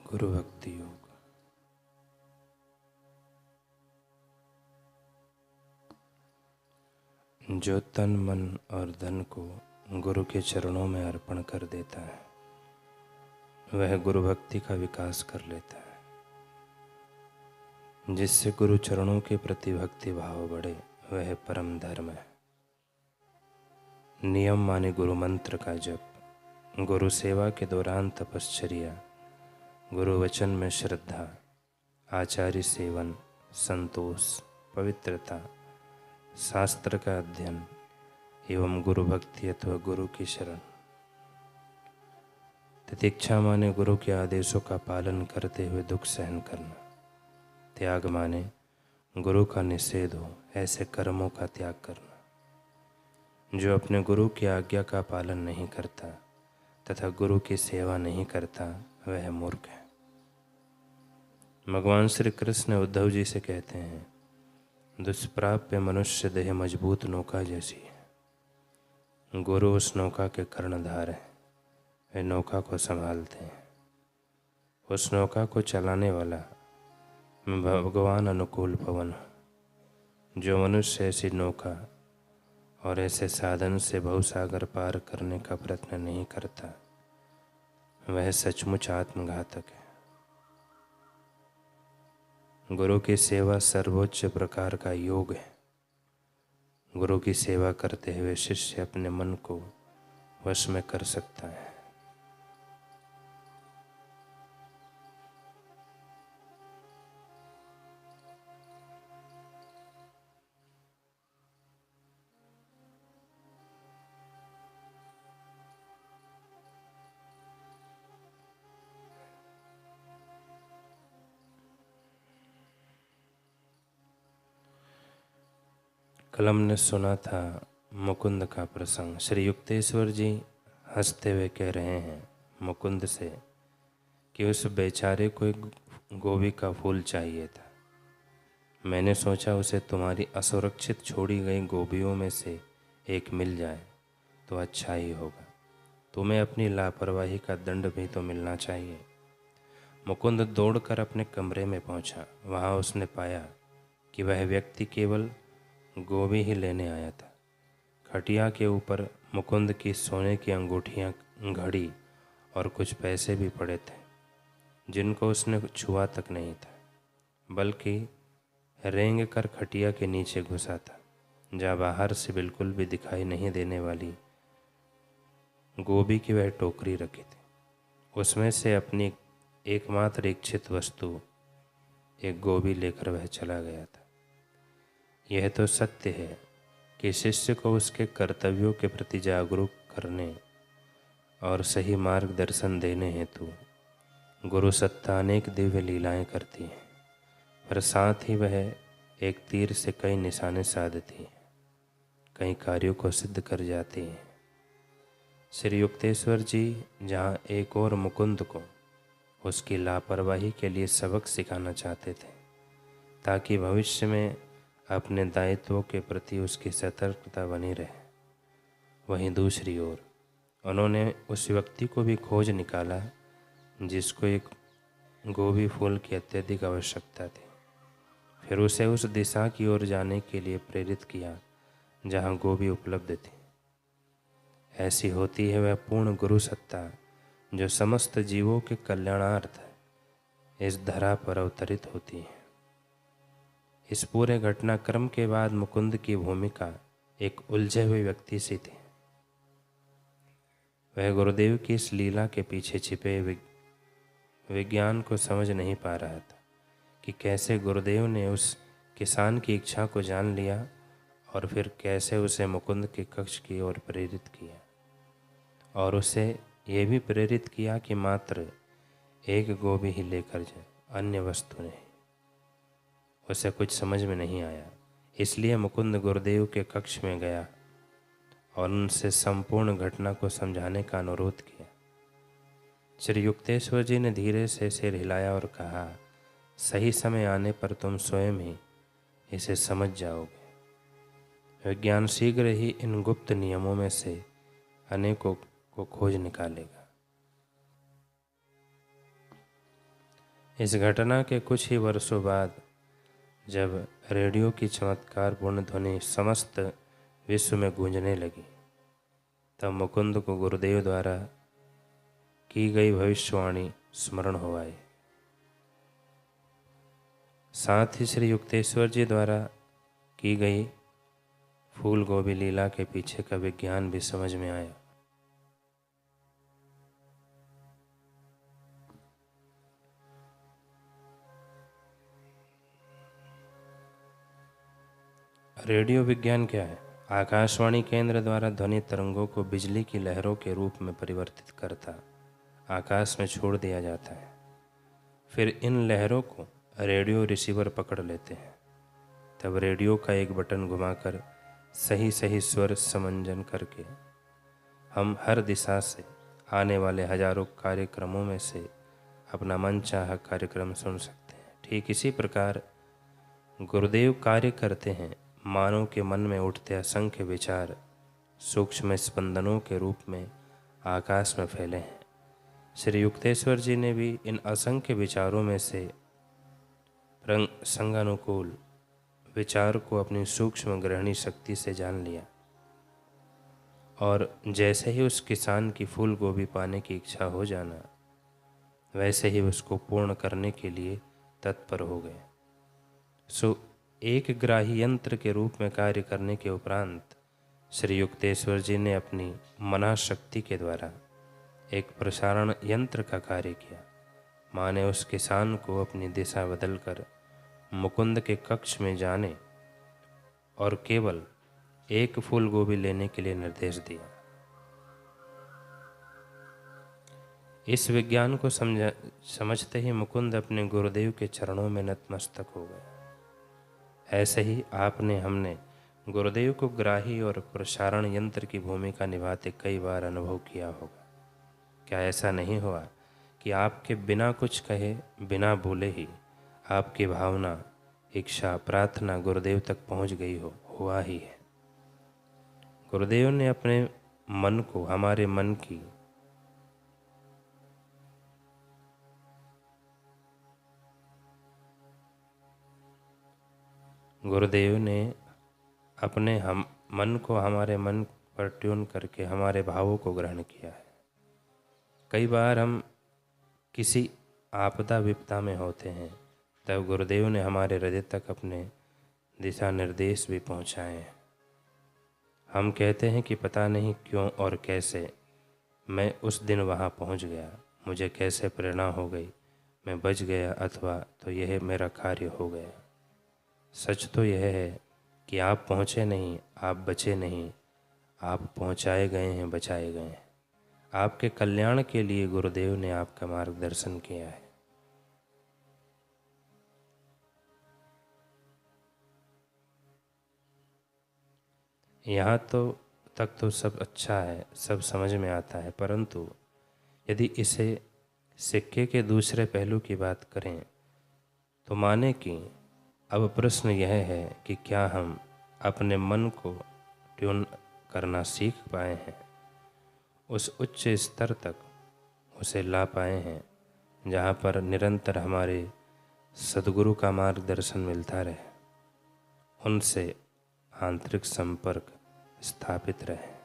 गुरु भक्ति योग। जो तन मन और धन को गुरु के चरणों में अर्पण कर देता है वह गुरु भक्ति का विकास कर लेता है, जिससे गुरु चरणों के प्रति भक्ति भाव बढ़े वह परम धर्म है। नियम माने गुरु मंत्र का जप, गुरु सेवा के दौरान तपश्चर्या, गुरु वचन में श्रद्धा, आचार्य सेवन, संतोष, पवित्रता, शास्त्र का अध्ययन एवं गुरु भक्ति अथवा गुरु की शरण। तितिक्षा माने गुरु के आदेशों का पालन करते हुए दुख सहन करना। त्याग माने गुरु का निषेध हो ऐसे कर्मों का त्याग करना। जो अपने गुरु की आज्ञा का पालन नहीं करता तथा गुरु की सेवा नहीं करता वह मूर्ख है। भगवान श्री कृष्ण उद्धव जी से कहते हैं, दुष्प्राप्य मनुष्य देह मजबूत नौका जैसी है। गुरु उस नौका के कर्णधार हैं, वे नौका को संभालते हैं। उस नौका को चलाने वाला मैं भगवान अनुकूल पवन हूँ। जो मनुष्य ऐसी नौका और ऐसे साधन से भवसागर पार करने का प्रयत्न नहीं करता वह सचमुच आत्मघातक है। गुरु की सेवा सर्वोच्च प्रकार का योग है। गुरु की सेवा करते हुए शिष्य अपने मन को वश में कर सकता है। कल हमने सुना था मुकुंद का प्रसंग। श्री युक्तेश्वर जी हंसते हुए कह रहे हैं मुकुंद से कि उस बेचारे को एक गोभी का फूल चाहिए था। मैंने सोचा उसे तुम्हारी असुरक्षित छोड़ी गई गोभियों में से एक मिल जाए तो अच्छा ही होगा। तुम्हें अपनी लापरवाही का दंड भी तो मिलना चाहिए। मुकुंद दौड़कर अपने कमरे में पहुंचा। वहां उसने पाया कि वह व्यक्ति केवल गोभी ही लेने आया था। खटिया के ऊपर मुकुंद की सोने की अंगूठियां, घड़ी और कुछ पैसे भी पड़े थे, जिनको उसने छुआ तक नहीं था, बल्कि रेंग कर खटिया के नीचे घुसा था, जहाँ बाहर से बिल्कुल भी दिखाई नहीं देने वाली गोभी की वह टोकरी रखी थी। उसमें से अपनी एकमात्र इच्छित वस्तु एक गोभी लेकर वह चला गया था। यह तो सत्य है कि शिष्य को उसके कर्तव्यों के प्रति जागरूक करने और सही मार्गदर्शन देने हेतु गुरु सत्ता अनेक दिव्य लीलाएं करती है, पर साथ ही वह एक तीर से कई निशाने साधती है, कई कार्यों को सिद्ध कर जाती है। श्री युक्तेश्वर जी जहाँ एक और मुकुंद को उसकी लापरवाही के लिए सबक सिखाना चाहते थे ताकि भविष्य में अपने दायित्वों के प्रति उसकी सतर्कता बनी रहे, वहीं दूसरी ओर उन्होंने उस व्यक्ति को भी खोज निकाला जिसको एक गोभी फूल की अत्यधिक आवश्यकता थी। फिर उसे उस दिशा की ओर जाने के लिए प्रेरित किया जहाँ गोभी उपलब्ध थी। ऐसी होती है वह पूर्ण गुरु सत्ता जो समस्त जीवों के कल्याणार्थ इस धरा पर अवतरित होती है। इस पूरे घटनाक्रम के बाद मुकुंद की भूमिका एक उलझे हुए व्यक्ति सी थी। वह गुरुदेव की इस लीला के पीछे छिपे विज्ञान को समझ नहीं पा रहा था कि कैसे गुरुदेव ने उस किसान की इच्छा को जान लिया और फिर कैसे उसे मुकुंद के कक्ष की ओर प्रेरित किया और उसे ये भी प्रेरित किया कि मात्र एक गोभी ही लेकर जाए, अन्य वस्तु नहीं। उसे कुछ समझ में नहीं आया, इसलिए मुकुंद गुरुदेव के कक्ष में गया और उनसे संपूर्ण घटना को समझाने का अनुरोध किया। श्री युक्तेश्वर जी ने धीरे से सिर हिलाया और कहा, सही समय आने पर तुम स्वयं ही इसे समझ जाओगे। विज्ञान शीघ्र ही इन गुप्त नियमों में से अनेकों को खोज निकालेगा। इस घटना के कुछ ही वर्षों बाद जब रेडियो की चमत्कारपूर्ण ध्वनि समस्त विश्व में गूंजने लगी, तब मुकुंद को गुरुदेव द्वारा की गई भविष्यवाणी स्मरण हो आई। साथ ही श्री युक्तेश्वर जी द्वारा की गई फूल गोभी लीला के पीछे का विज्ञान भी समझ में आया। रेडियो विज्ञान क्या है? आकाशवाणी केंद्र द्वारा ध्वनि तरंगों को बिजली की लहरों के रूप में परिवर्तित करता आकाश में छोड़ दिया जाता है। फिर इन लहरों को रेडियो रिसीवर पकड़ लेते हैं। तब रेडियो का एक बटन घुमाकर सही सही स्वर समंजन करके हम हर दिशा से आने वाले हजारों कार्यक्रमों में से अपना मनचाहा कार्यक्रम सुन सकते हैं। ठीक इसी प्रकार गुरुदेव कार्य करते हैं। मानव के मन में उठते असंख्य विचार सूक्ष्म स्पंदनों के रूप में आकाश में फैले हैं। श्री युक्तेश्वर जी ने भी इन असंख्य विचारों में से संगानुकूल विचार को अपनी सूक्ष्म ग्रहणी शक्ति से जान लिया और जैसे ही उस किसान की फूल गोभी पाने की इच्छा हो जाना, वैसे ही उसको पूर्ण करने के लिए तत्पर हो गए। एक ग्राही यंत्र के रूप में कार्य करने के उपरांत श्री युक्तेश्वर जी ने अपनी मना शक्ति के द्वारा एक प्रसारण यंत्र का कार्य किया। माने उस किसान को अपनी दिशा बदलकर मुकुंद के कक्ष में जाने और केवल एक फूल गोभी लेने के लिए निर्देश दिया। इस विज्ञान को समझते ही मुकुंद अपने गुरुदेव के चरणों में नतमस्तक हो गए। ऐसे ही आपने हमने गुरुदेव को ग्राही और प्रसारण यंत्र की भूमिका निभाते कई बार अनुभव किया होगा। क्या ऐसा नहीं हुआ कि आपके बिना कुछ कहे, बिना बोले ही आपकी भावना, इच्छा, प्रार्थना गुरुदेव तक पहुंच गई हो? हुआ ही है। गुरुदेव ने अपने मन को हमारे मन की मन को हमारे मन पर ट्यून करके हमारे भावों को ग्रहण किया है। कई बार हम किसी आपदा विपदा में होते हैं, तब गुरुदेव ने हमारे हृदय तक अपने दिशा निर्देश भी पहुँचाए हैं। हम कहते हैं कि पता नहीं क्यों और कैसे मैं उस दिन वहाँ पहुँच गया, मुझे कैसे प्रेरणा हो गई, मैं बच गया, अथवा तो यह मेरा कार्य हो गया। सच तो यह है कि आप पहुँचे नहीं, आप बचे नहीं, आप पहुँचाए गए हैं, बचाए गए हैं। आपके कल्याण के लिए गुरुदेव ने आपका मार्गदर्शन किया है। यहाँ तक तो सब अच्छा है, सब समझ में आता है, परंतु यदि इसे सिक्के के दूसरे पहलू की बात करें तो माने कि अब प्रश्न यह है कि क्या हम अपने मन को ट्यून करना सीख पाए हैं, उस उच्च स्तर तक उसे ला पाए हैं जहाँ पर निरंतर हमारे सद्गुरु का मार्गदर्शन मिलता रहे, उनसे आंतरिक संपर्क स्थापित रहे।